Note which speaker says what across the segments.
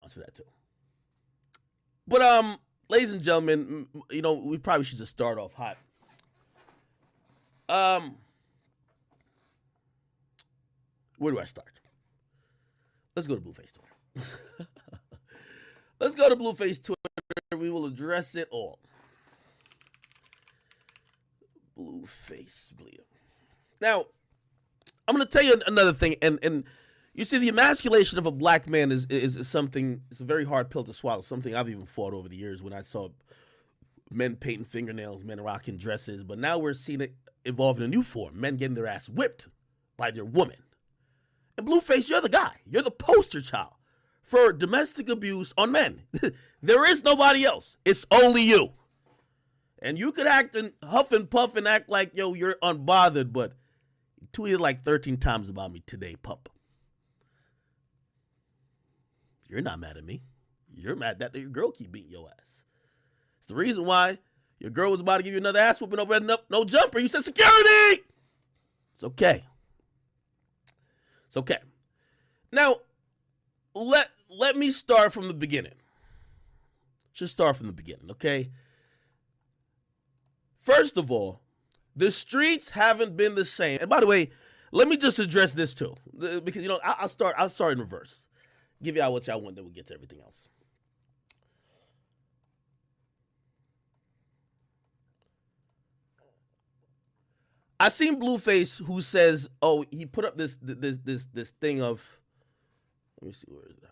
Speaker 1: response for that too. But ladies and gentlemen, you know, we probably should just start off hot. Where do I start? Let's go to Blueface Twitter. Let's go to Blueface Twitter. We will address it all. Blueface, bleed. Now, I'm going to tell you another thing, and you see, the emasculation of a black man is something, it's a very hard pill to swallow, something I've even fought over the years when I saw men painting fingernails, men rocking dresses, but now we're seeing it evolve in a new form, men getting their ass whipped by their woman. And Blueface, you're the guy. You're the poster child for domestic abuse on men. There is nobody else. It's only you. And you could act and huff and puff and act like, yo, you're unbothered, but you tweeted like 13 times about me today, pup. You're not mad at me. You're mad that your girl keep beating your ass. It's the reason why your girl was about to give you another ass whooping over no jumper. You said security. It's okay. It's okay. Now, let me start from the beginning. Just start from the beginning, okay? First of all, the streets haven't been the same. And by the way, let me just address this too, because, you know, I'll start in reverse. Give y'all what y'all want, then we'll get to everything else. I seen Blueface who says, oh, he put up this thing of, let me see, where is that?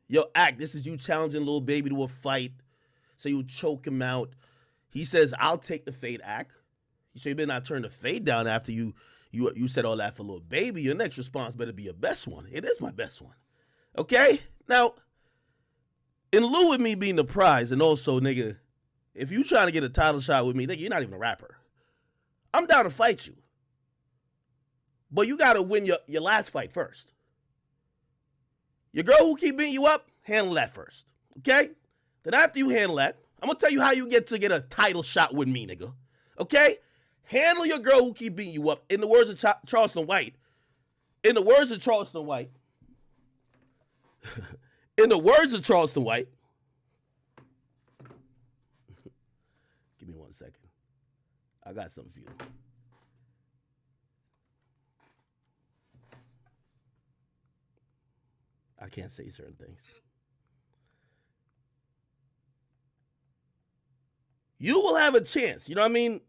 Speaker 1: Yo, Act, this is you challenging Lil Baby to a fight, so you choke him out. He says, I'll take the fade, Act. So you better not turn the fade down after you said all that for Lil Baby. Your next response better be your best one. It is my best one. Okay? Now, in lieu of me being the prize, and also, nigga, if you trying to get a title shot with me, nigga, you're not even a rapper. I'm down to fight you. But you got to win your last fight first. Your girl who keep beating you up, handle that first. Okay? Then after you handle that, I'm going to tell you how you get a title shot with me, nigga. Okay? Handle your girl who keep beating you up. In the words of Charleston White. In the words of Charleston White. In the words of Charleston White. Give me 1 second. I got something for you. I can't say certain things. You will have a chance. You know what I mean?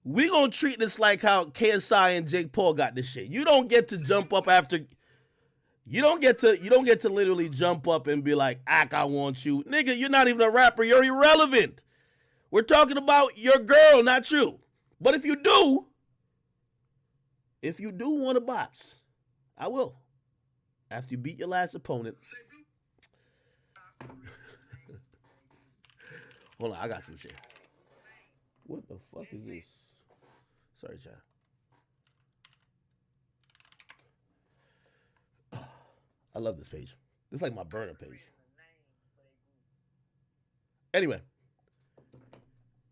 Speaker 1: We gonna treat this like how KSI and Jake Paul got this shit. You don't get to jump up after. You don't get to literally jump up and be like, Ack, I want you. Nigga, you're not even a rapper. You're irrelevant. We're talking about your girl, not you. But if you do want to box, I will. After you beat your last opponent. Hold on, I got some shit. What the fuck is this? Sorry, chat. I love this page. This is like my burner page. Anyway.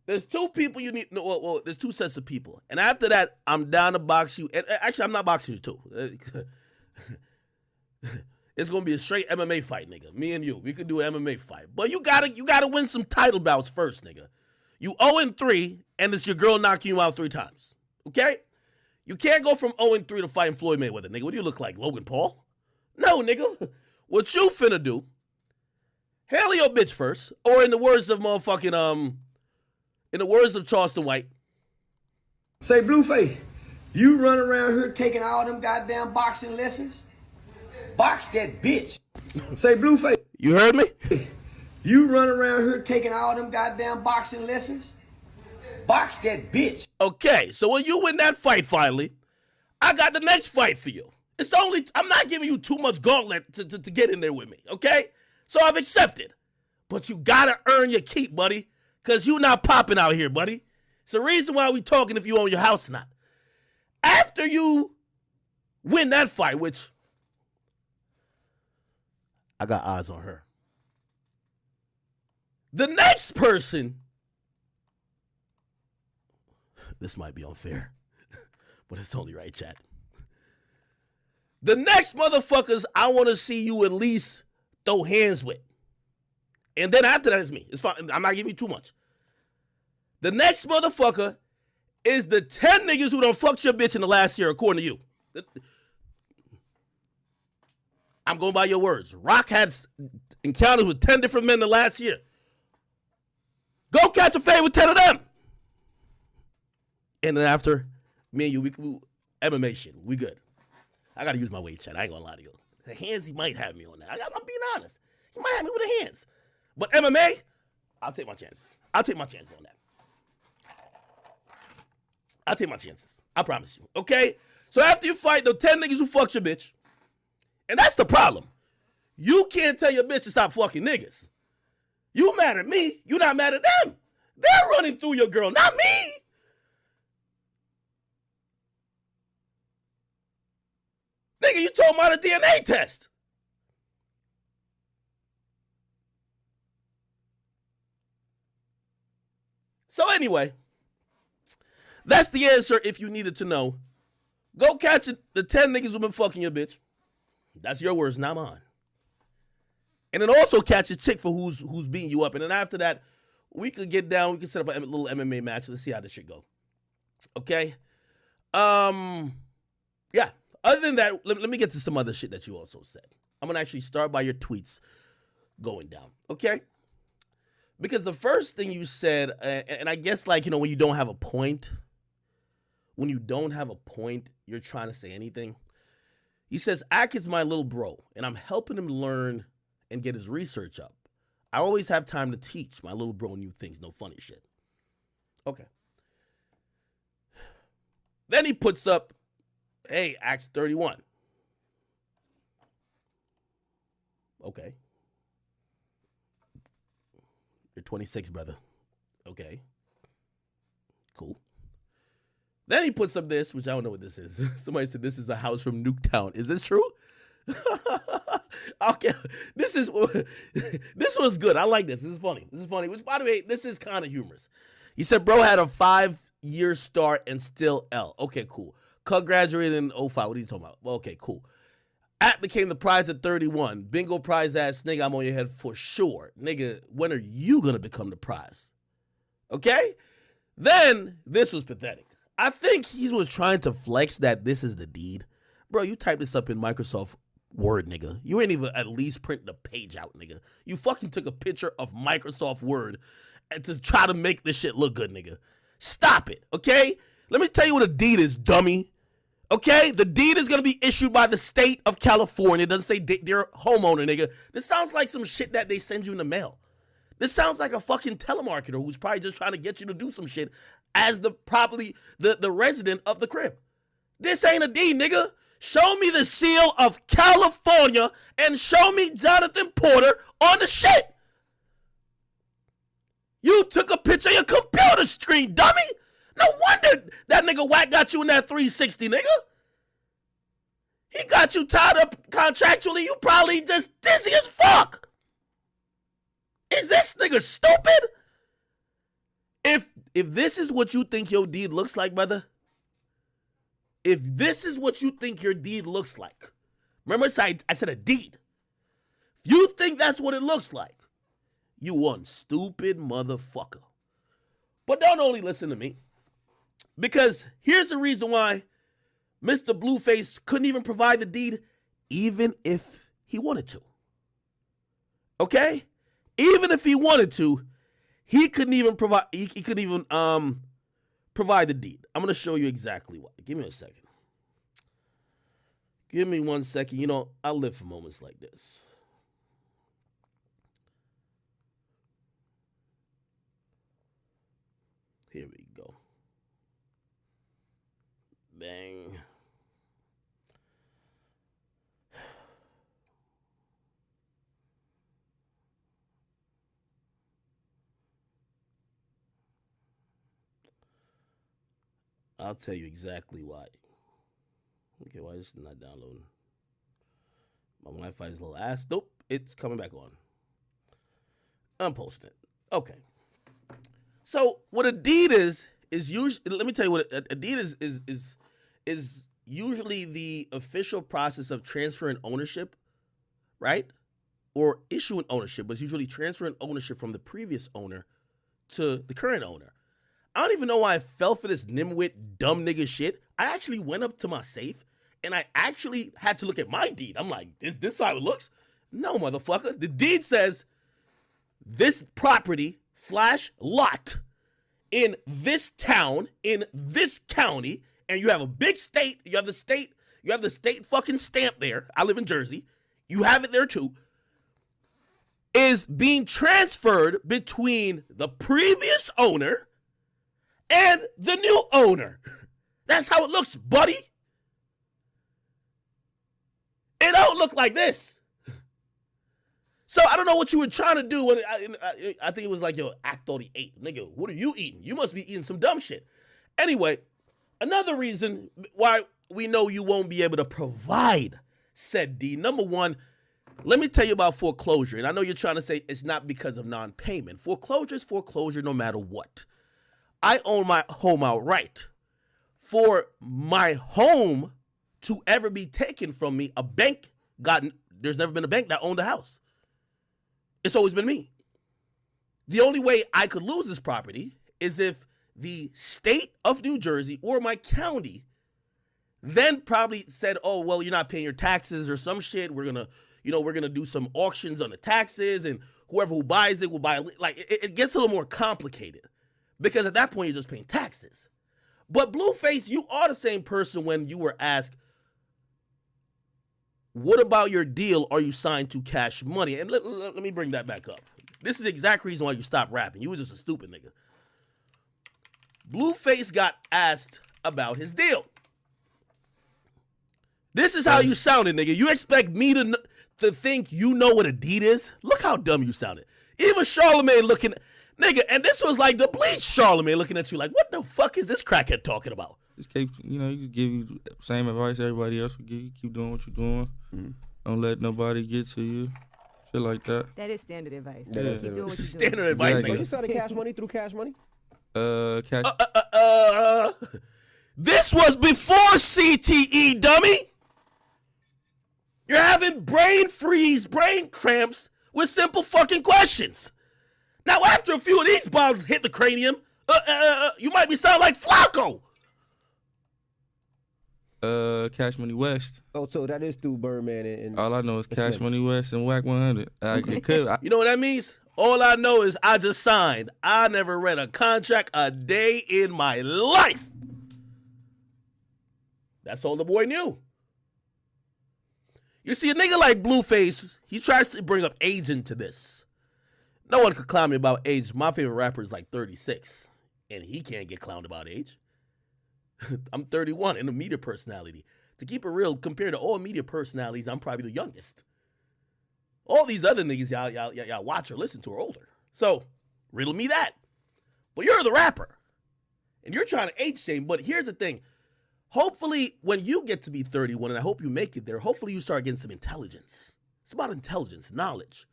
Speaker 1: There's two people you need. No, well, there's two sets of people. And after that, I'm down to box you. And actually, I'm not boxing you too. It's going to be a straight MMA fight, nigga. Me and you. We could do an MMA fight. But you gotta win some title bouts first, nigga. You 0-3, and it's your girl knocking you out 3 times. Okay? You can't go from 0-3 to fighting Floyd Mayweather, nigga. What do you look like, Logan Paul? No, nigga. What you finna do, handle your bitch first. Or in the words of motherfucking, in the words of Charleston White.
Speaker 2: Say, Blueface, you run around here taking all them goddamn boxing lessons? Box that bitch. Say, Blueface.
Speaker 1: You heard me?
Speaker 2: You run around here taking all them goddamn boxing lessons? Box that bitch.
Speaker 1: Okay, so when you win that fight finally, I got the next fight for you. I'm not giving you too much gauntlet to get in there with me, okay? So I've accepted. But you gotta earn your keep, buddy. Because you not popping out here, buddy. It's the reason why we talking if you own your house or not. After you win that fight, which I got eyes on her. The next person, this might be unfair, but it's only right, chat. The next motherfuckers I want to see you at least throw hands with. And then after that, it's me. It's fine. I'm not giving you too much. The next motherfucker is the 10 niggas who done fucked your bitch in the last year, according to you. I'm going by your words. Rock had encounters with 10 different men in the last year. Go catch a fade with 10 of them. And then after, me and you, we MMA shit. We good. I got to use my weight chat. I ain't going to lie to you. The hands, he might have me on that. I'm being honest. He might have me with the hands. But MMA, I'll take my chances. I'll take my chances on that. I'll take my chances. I promise you. Okay? So after you fight the 10 niggas who fucked your bitch, and that's the problem. You can't tell your bitch to stop fucking niggas. You mad at me. You not mad at them. They're running through your girl, not me. Nigga, you told me about a DNA test. So anyway, that's the answer if you needed to know. Go catch the 10 niggas who been fucking your bitch. That's your words, not mine. And then also catch a chick for who's beating you up. And then after that, we could get down. We could set up a little MMA match. Let's see how this shit go. Okay? Yeah. Other than that, let me get to some other shit that you also said. I'm going to actually start by your tweets going down. Okay? Because the first thing you said, and I guess like, when you don't have a point, you're trying to say anything. He says, Ak is my little bro, and I'm helping him learn and get his research up. I always have time to teach my little bro new things, no funny shit. Okay. Then he puts up, hey, Ak's 31. Okay. You're 26, brother. Okay. Cool. Then he puts up this, which I don't know what this is. Somebody said this is a house from Nuketown. Is this true? Okay. This was good. I like this. This is funny. Which, by the way, this is kind of humorous. He said, bro had a 5-year start and still L. Okay, cool. Cug graduated in 05. What are you talking about? Okay, cool. At became the prize at 31. Bingo prize ass nigga, I'm on your head for sure. Nigga, when are you going to become the prize? Okay? Then, this was pathetic. I think he was trying to flex that this is the deed. Bro, you typed this up in Microsoft Word, nigga. You ain't even at least print the page out, nigga. You fucking took a picture of Microsoft Word and to try to make this shit look good, nigga. Stop it, okay? Let me tell you what a deed is, dummy. Okay? The deed is going to be issued by the state of California. It doesn't say dear homeowner, nigga. This sounds like some shit that they send you in the mail. This sounds like a fucking telemarketer who's probably just trying to get you to do some shit as the resident of the crib. This ain't a deed, nigga. Show me the seal of California and show me Jonathan Porter on the shit. You took a picture of your computer screen, dummy. No wonder that nigga Wack got you in that 360, nigga. He got you tied up contractually. You probably just dizzy as fuck. Is this nigga stupid? If this is what you think your deed looks like, brother, if this is what you think your deed looks like, remember I said a deed. If you think that's what it looks like, you one stupid motherfucker. But don't only listen to me. Because here's the reason why Mr. Blueface couldn't even provide the deed even if he wanted to. Okay? Even if he wanted to, he couldn't even provide provide the deed. I'm going to show you exactly why. Give me a second. Give me 1 second. I live for moments like this. Here we go. Bang. I'll tell you exactly why. Okay, why is it not downloading? My Wi-Fi is a little ass. Nope, it's coming back on. I'm posting it. Okay. So what a deed is usually, let me tell you what a deed is usually the official process of transferring ownership, right? or issuing ownership, but it's usually transferring ownership from the previous owner to the current owner. I don't even know why I fell for this nimwit, dumb nigga shit. I actually went up to my safe and I actually had to look at my deed. I'm like, is this how it looks? No, motherfucker. The deed says this property / lot in this town, in this county, and you have a big state, you have the state fucking stamp there. I live in Jersey. You have it there too. Is being transferred between the previous owner and the new owner. That's how it looks, buddy. It don't look like this. So I don't know what you were trying to do when I think it was like, yo, Act 38. Nigga, what are you eating? You must be eating some dumb shit. Anyway, another reason why we know you won't be able to provide said deed. Number one, let me tell you about foreclosure. And I know you're trying to say it's not because of non-payment. Foreclosure is foreclosure no matter what. I own my home outright. For my home to ever be taken from me, there's never been a bank that owned a house. It's always been me. The only way I could lose this property is if the state of New Jersey or my county then probably said, oh, well, you're not paying your taxes or some shit. We're going to do some auctions on the taxes, and whoever who buys it will buy it. Like, it gets a little more complicated because at that point you're just paying taxes. But Blueface, you are the same person when you were asked, what about your deal? Are you signed to Cash Money? And let me bring that back up. This is the exact reason why you stopped rapping. You was just a stupid nigga. Blueface got asked about his deal. This is how you sounded, nigga. You expect me to think you know what a deed is? Look how dumb you sounded. Even Charlemagne looking, nigga, and this was like the bleach Charlemagne looking at you like, what the fuck is this crackhead talking about?
Speaker 3: Just keep, you give you same advice everybody else would give you. Keep doing what you're doing. Mm-hmm. Don't let nobody get to you. Shit like that.
Speaker 4: That is standard advice.
Speaker 3: Yeah.
Speaker 4: Keep doing
Speaker 1: This
Speaker 4: what
Speaker 1: is
Speaker 4: you're doing.
Speaker 1: standard advice,
Speaker 3: Exactly.
Speaker 1: nigga.
Speaker 5: So you started Cash Money through Cash Money?
Speaker 1: This was before CTE, dummy. You're having brain freeze, brain cramps with simple fucking questions. Now, after a few of these bombs hit the cranium, you might be sounding like Flacco.
Speaker 3: Cash Money West.
Speaker 5: Oh, so that is through Birdman and
Speaker 3: All I know is Cash
Speaker 5: Slim.
Speaker 3: Money West and Whack 100.
Speaker 1: You know what that means? All I know is I just signed. I never read a contract a day in my life. That's all the boy knew. You see, a nigga like Blueface, he tries to bring up age into this. No one could clown me about age. My favorite rapper is like 36, and he can't get clowned about age. I'm 31 and a media personality. To keep it real, compared to all media personalities, I'm probably the youngest. All these other niggas y'all watch or listen to are older. So, riddle me that. But you're the rapper, and you're trying to age shame. But here's the thing. Hopefully, when you get to be 31, and I hope you make it there, hopefully you start getting some intelligence. It's about intelligence, knowledge.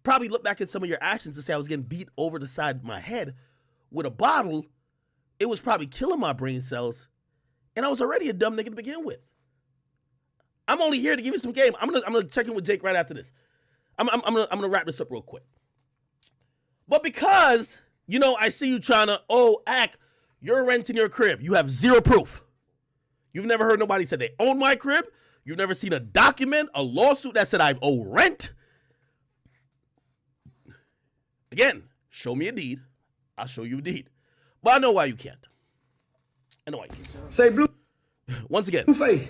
Speaker 1: Probably look back at some of your actions and say I was getting beat over the side of my head with a bottle. It was probably killing my brain cells, and I was already a dumb nigga to begin with. I'm only here to give you some game. I'm gonna check in with Jake right after this. I'm gonna wrap this up real quick. But because, I see you trying to, act, you're renting your crib. You have zero proof. You've never heard nobody say they own my crib. You've never seen a document, a lawsuit that said I owe rent. Again, show me a deed. I'll show you a deed. But I know why you can't. I know why you can't.
Speaker 2: Say, Blue.
Speaker 1: Once again.
Speaker 2: Blueface,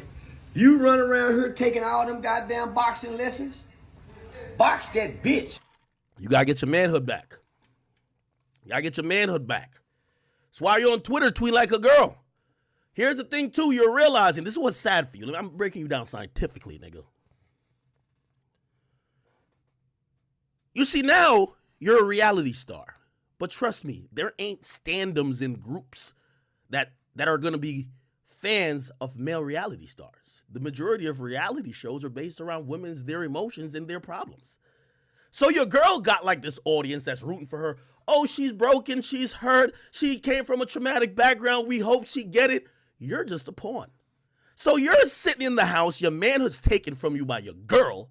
Speaker 2: you run around here taking all them goddamn boxing lessons? Box that bitch.
Speaker 1: You gotta get your manhood back. You gotta get your manhood back. That's why you're on Twitter tweeting like a girl. Here's the thing, too. You're realizing, this is what's sad for you. I'm breaking you down scientifically, nigga. You see, now, you're a reality star. But trust me, there ain't standums in groups that are going to be fans of male reality stars. The majority of reality shows are based around their emotions and their problems. So your girl got like this audience that's rooting for her. Oh, she's broken. She's hurt. She came from a traumatic background. We hope she get it. You're just a pawn. So you're sitting in the house. Your manhood's taken from you by your girl.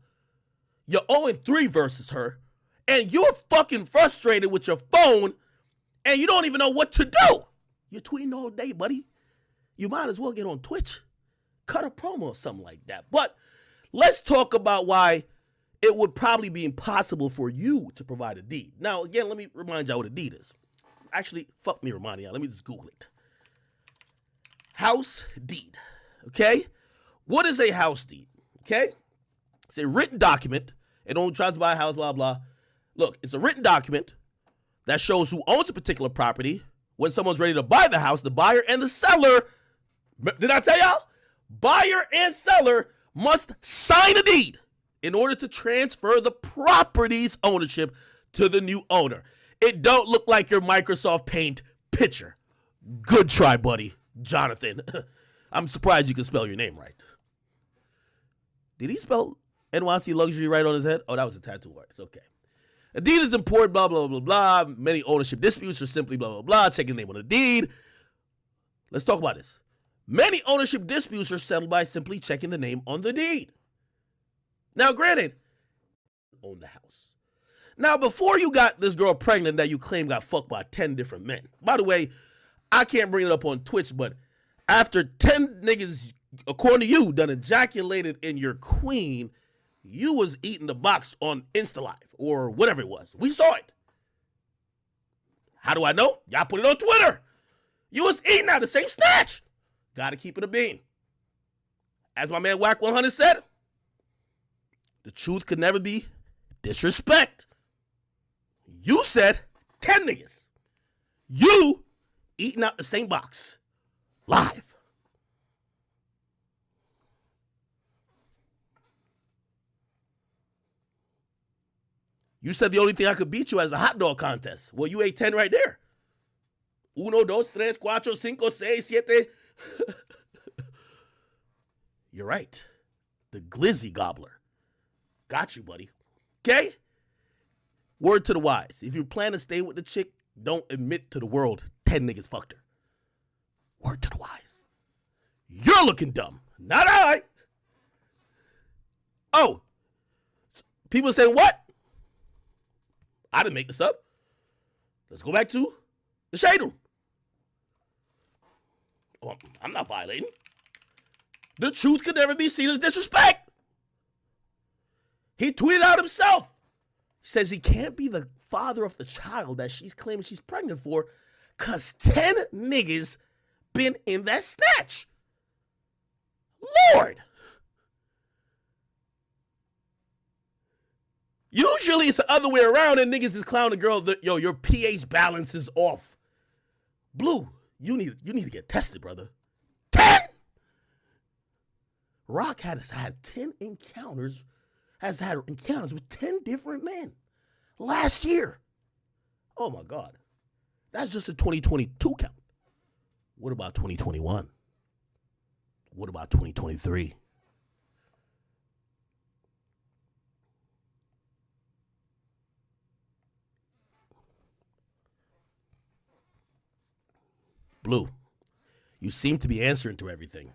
Speaker 1: You're 0-3 versus her, and you're fucking frustrated with your phone, and you don't even know what to do. You're tweeting all day, buddy. You might as well get on Twitch. Cut a promo or something like that. But let's talk about why it would probably be impossible for you to provide a deed. Now, again, let me remind y'all what a deed is. Actually, fuck me reminding y'all. Let me just Google it. House deed. Okay? What is a house deed? Okay? It's a written document. It only tries to buy a house, blah, blah. Look, it's a written document that shows who owns a particular property. When someone's ready to buy the house, the buyer and the seller, did I tell y'all? Buyer and seller must sign a deed in order to transfer the property's ownership to the new owner. It don't look like your Microsoft Paint picture. Good try, buddy. Jonathan. I'm surprised you can spell your name right. Did he spell NYC luxury right on his head? Oh, that was a tattoo artist. Okay. A deed is important, blah, blah, blah, blah. Many ownership disputes are simply blah, blah, blah. Checking the name on the deed. Let's talk about this. Many ownership disputes are settled by simply checking the name on the deed. Now, granted, own the house. Now, before you got this girl pregnant that you claim got fucked by 10 different men. By the way, I can't bring it up on Twitch, but after 10 niggas, according to you, done ejaculated in your queen, you was eating the box on Insta Live or whatever it was. We saw it. How do I know? Y'all put it on Twitter. You was eating out the same snatch. Gotta keep it a bean. As my man Whack 100 said, the truth could never be disrespect. You said 10 niggas. You eating out the same box. Live. You said the only thing I could beat you as a hot dog contest. Well, you ate 10 right there. 1, 2, 3, 4, 5, 6, 7. You're right. The glizzy gobbler. Got you, buddy. Okay? Word to the wise. If you plan to stay with the chick, don't admit to the world 10 niggas fucked her. Word to the wise. You're looking dumb. Not I. Oh. People saying what? I didn't make this up. Let's go back to the shade room. Oh, I'm not violating. The truth could never be seen as disrespect. He tweeted out himself. He says he can't be the father of the child that she's claiming she's pregnant for because 10 niggas been in that snatch. Lord. Usually it's the other way around and niggas is clowning the girl that, yo, your pH balance is off. Blue, you need to get tested, brother. 10! Rock has had 10 encounters, with 10 different men last year. Oh my God. That's just a 2022 count. What about 2021? What about 2023? Blue, you seem to be answering to everything.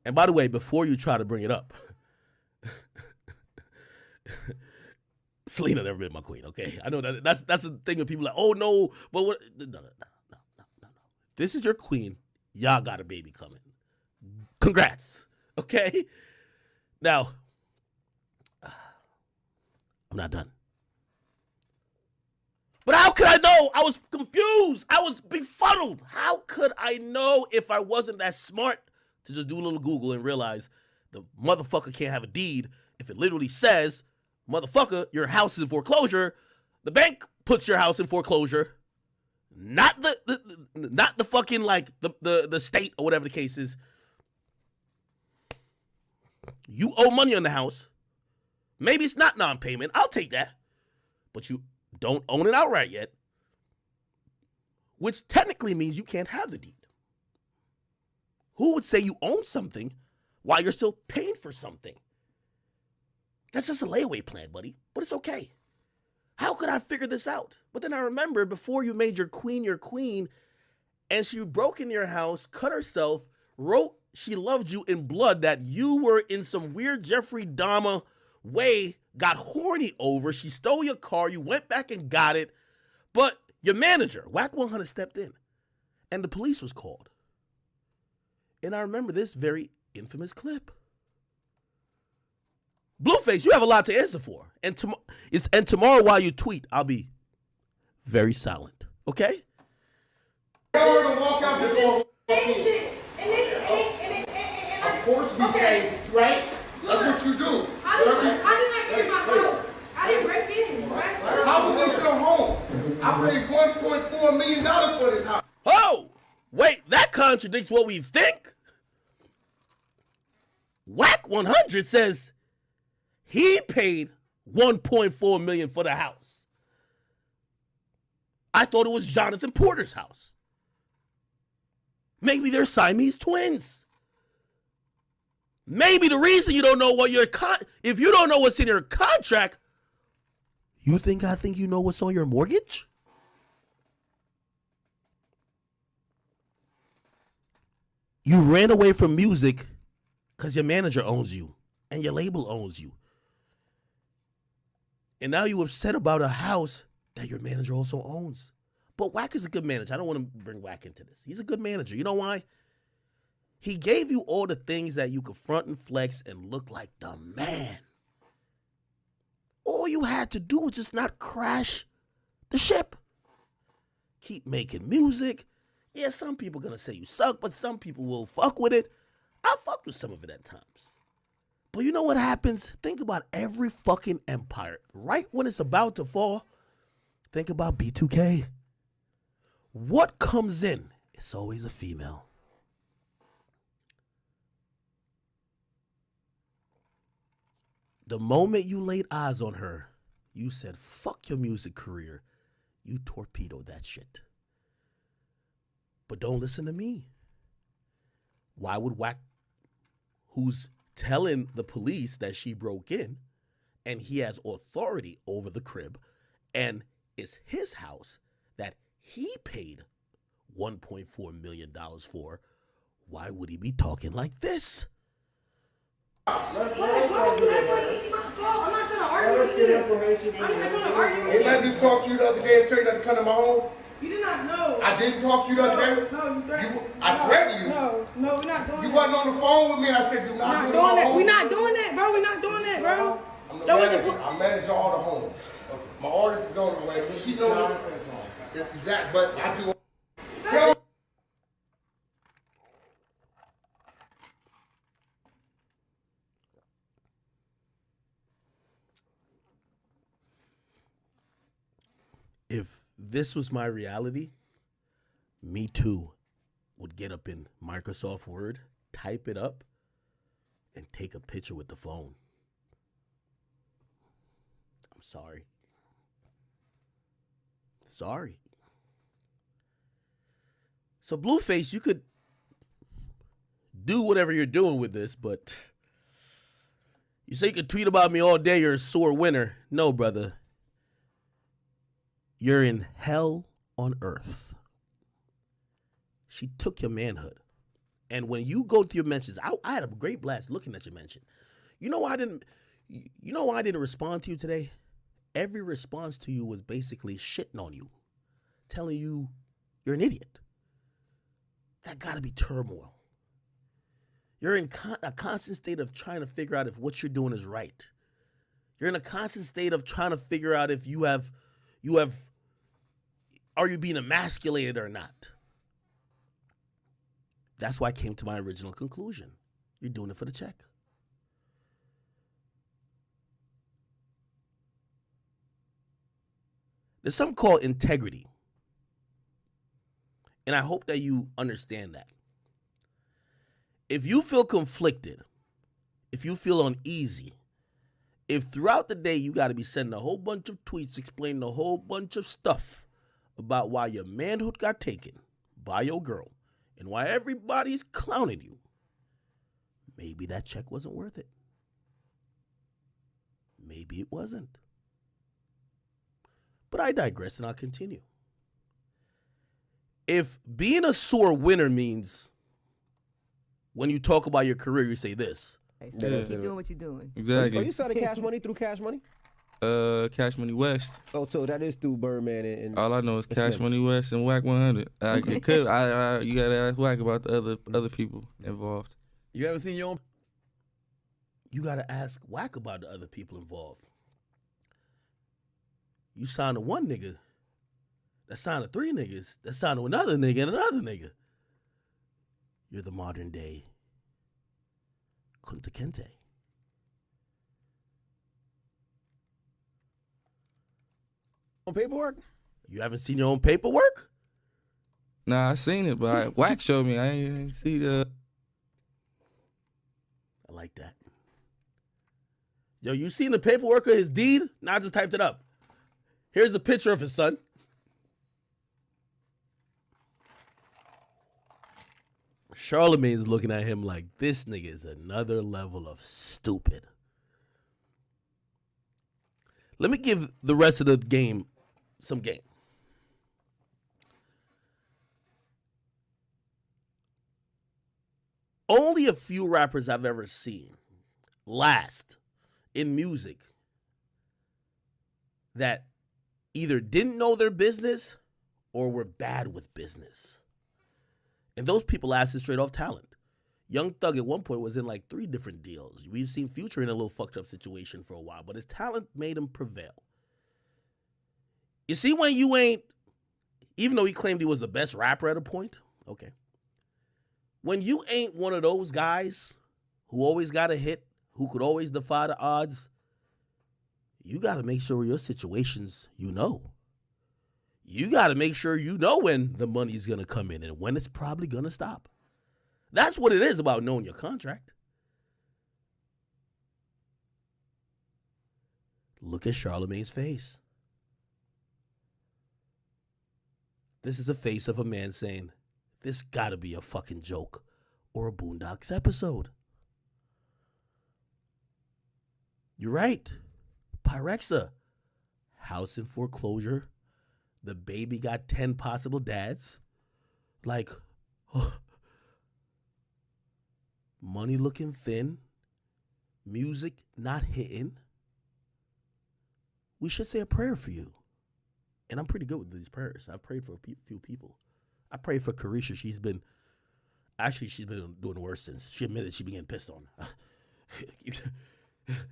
Speaker 1: And by the way, before you try to bring it up, Selena never been my queen, okay? I know that's the thing when people are like, oh no, but what? No. This is your queen. Y'all got a baby coming. Congrats, okay? Now, I'm not done. But how could I know? I was confused. I was befuddled. How could I know if I wasn't that smart to just do a little Google and realize the motherfucker can't have a deed if it literally says, motherfucker, your house is in foreclosure. The bank puts your house in foreclosure. Not the fucking like the state or whatever the case is. You owe money on the house. Maybe it's not non-payment. I'll take that. But you don't own it outright yet, which technically means you can't have the deed. Who would say you own something while you're still paying for something? That's just a layaway plan, buddy, but it's okay. How could I figure this out? But then I remembered before you made your queen, and she broke into your house, cut herself, wrote she loved you in blood, that you were in some weird Jeffrey Dahmer Way got horny over. She stole your car. You went back and got it. But your manager, Whack 100, stepped in. And the police was called. And I remember this very infamous clip. Blueface, you have a lot to answer for. And tomorrow while you tweet, I'll be very silent. Okay?
Speaker 4: Of course we changed, right? That's what you do.
Speaker 6: How did I get in my house? I didn't break in, right?
Speaker 4: How was this your home? I paid $1.4 million for this house.
Speaker 1: Oh! Wait, that contradicts what we think. Whack 100 says he paid $1.4 million for the house. I thought it was Jonathan Porter's house. Maybe they're Siamese twins. Maybe the reason you don't know what if you don't know what's in your contract, you think I think you know what's on your mortgage? You ran away from music because your manager owns you and your label owns you. And now you're upset about a house that your manager also owns. But Whack is a good manager. I don't want to bring Whack into this. He's a good manager. You know why? He gave you all the things that you could front and flex and look like the man. All you had to do was just not crash the ship. Keep making music. Yeah, some people going to say you suck, but some people will fuck with it. I fucked with some of it at times. But you know what happens? Think about every fucking empire. Right when it's about to fall, think about B2K. What comes in? It's always a female. The moment you laid eyes on her, you said, fuck your music career. You torpedoed that shit. But don't listen to me. Why would Whack, who's telling the police that she broke in, and he has authority over the crib, and it's his house that he paid $1.4 million for, why would he be talking like this?
Speaker 6: I'm not trying to argue with you. I'm not trying to argue with you.
Speaker 4: Didn't I just talk to you the other day and tell you not to come to my home?
Speaker 6: You did not know.
Speaker 4: I didn't talk to you the other day?
Speaker 6: No, you threatened.
Speaker 4: I threatened you?
Speaker 6: No, we're not doing that.
Speaker 4: You wasn't on the phone with me. I said, do not
Speaker 6: We're not
Speaker 4: go to
Speaker 6: doing
Speaker 4: my
Speaker 6: that.
Speaker 4: home.
Speaker 6: We're not doing that, bro. We're not doing that, bro.
Speaker 4: I manage all the homes. My artist is on the way. She knows exact, but I do.
Speaker 1: If this was my reality, me too would get up in Microsoft Word, type it up, and take a picture with the phone. I'm sorry. Sorry. So Blueface, you could do whatever you're doing with this, but you say you could tweet about me all day, you're a sore winner. No, brother. You're in hell on earth. She took your manhood. And when you go through your mentions, I had a great blast looking at your mention. You know why I didn't respond to you today? Every response to you was basically shitting on you, telling you you're an idiot. That gotta be turmoil. You're in a constant state of trying to figure out if what you're doing is right. You're in a constant state of trying to figure out if are you being emasculated or not? That's why I came to my original conclusion. You're doing it for the check. There's something called integrity. And I hope that you understand that. If you feel conflicted, if you feel uneasy, if throughout the day you got to be sending a whole bunch of tweets explaining a whole bunch of stuff about why your manhood got taken by your girl and why everybody's clowning you, maybe that check wasn't worth it. Maybe it wasn't. But I digress and I'll continue. If being a sore winner means when you talk about your career, you say this,
Speaker 7: Okay, so
Speaker 3: Yeah.
Speaker 7: keep doing what you're doing.
Speaker 5: Oh,
Speaker 3: Exactly.
Speaker 5: you selling Cash Money through Cash Money?
Speaker 3: Cash Money West.
Speaker 5: Oh, so that is through Birdman and
Speaker 3: All I know is
Speaker 5: and
Speaker 3: Cash
Speaker 5: Slim.
Speaker 3: Money West and Whack 100. It could. You gotta ask Whack about the other people involved.
Speaker 8: You haven't seen your own.
Speaker 1: You gotta ask Whack about the other people involved. You signed to one nigga, that signed to three niggas, that signed to another nigga and another nigga. You're the modern day Kunta Kinte.
Speaker 8: On paperwork?
Speaker 1: You haven't seen your own paperwork?
Speaker 3: Nah, I seen it, but Whack showed me. I ain't see the.
Speaker 1: I like that. Yo, you seen the paperwork of his deed? Nah, I just typed it up. Here's the picture of his son. Charlemagne's looking at him like, this nigga is another level of stupid. Let me give the rest of the game some game. Only a few rappers I've ever seen last in music that either didn't know their business or were bad with business. And those people lasted straight off talent. Young Thug at one point was in like 3 different deals. We've seen Future in a little fucked up situation for a while, but his talent made him prevail. You see, when you ain't, even though he claimed he was the best rapper at a point, okay. When you ain't one of those guys who always got a hit, who could always defy the odds, you got to make sure your situations you know. You got to make sure you know when the money's going to come in and when it's probably going to stop. That's what it is about knowing your contract. Look at Charlemagne's face. This is a face of a man saying, this gotta be a fucking joke or a Boondocks episode. You're right. Pyrexa, house in foreclosure. The baby got 10 possible dads. Like, money looking thin. Music not hitting. We should say a prayer for you. And I'm pretty good with these prayers. I've prayed for a few people. I prayed for Carisha. She's been doing worse since. She admitted she been getting pissed on.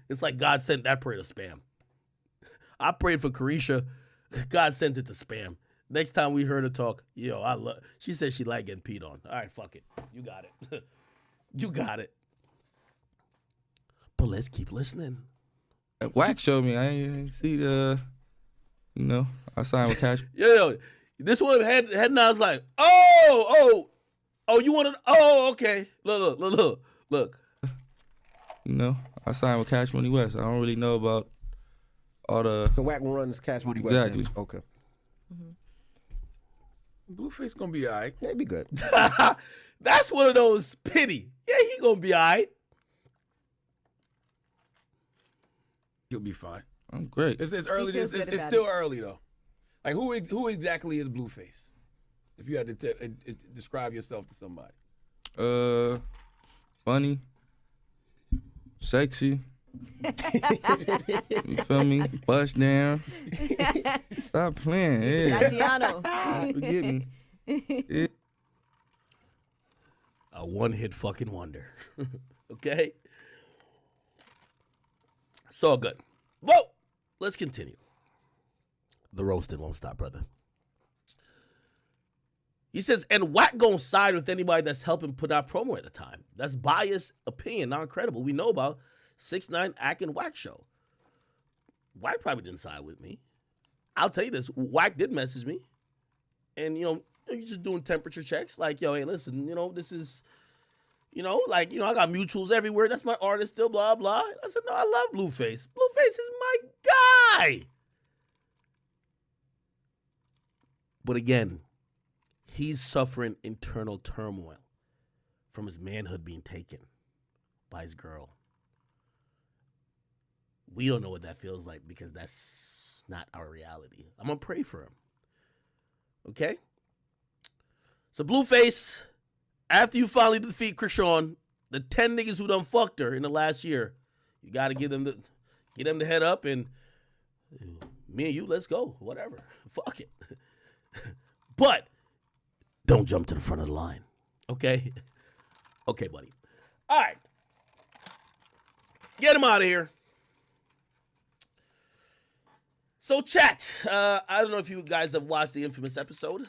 Speaker 1: It's like God sent that prayer to spam. I prayed for Carisha. God sent it to spam. Next time we heard her talk, she said she liked getting peed on. All right, fuck it. You got it. You got it. But let's keep listening.
Speaker 3: Whack showed me. I ain't see the. I signed with Cash.
Speaker 1: Yo, this one head nods like, you want to? Oh, okay. Look.
Speaker 3: I signed with Cash Money West. I don't really know about all the.
Speaker 5: So Whack runs Cash Money West.
Speaker 3: Exactly.
Speaker 5: Then. Okay.
Speaker 8: Blueface gonna be all right.
Speaker 5: Yeah, it'd be good.
Speaker 1: That's one of those pity. Yeah, he gonna be all right.
Speaker 8: He'll be fine.
Speaker 3: I'm great.
Speaker 8: It's early.
Speaker 7: feels
Speaker 8: It's
Speaker 7: good about
Speaker 8: still
Speaker 7: it.
Speaker 8: early though. Like who exactly is Blueface? If you had to describe yourself to somebody.
Speaker 3: Funny, sexy. You feel me? Bust down. Stop playing. Yeah.
Speaker 7: Tatiano.
Speaker 3: Forget me. Yeah.
Speaker 1: A one-hit fucking wonder. Okay? It's all good. Well, let's continue. The roasting won't stop, brother. He says, and Wack gonna side with anybody that's helping put out promo at the time. That's biased opinion, not credible. We know about 6ix9ine Ack and Wack show. Wack probably didn't side with me. I'll tell you this, Wack did message me. And, you're just doing temperature checks. Like, hey, listen, this is, I got mutuals everywhere. That's my artist still, blah, blah. I said, no, I love Blueface. Blueface is my guy. But again, he's suffering internal turmoil from his manhood being taken by his girl. We don't know what that feels like because that's not our reality. I'm going to pray for him. Okay? So Blueface, after you finally defeat Krishan The 10 niggas who done fucked her in the last year, you got to get them the head up and me and you, let's go. Whatever. Fuck it. But don't jump to the front of the line. Okay? Okay, buddy. All right. Get him out of here. So, chat. I don't know if you guys have watched the infamous episode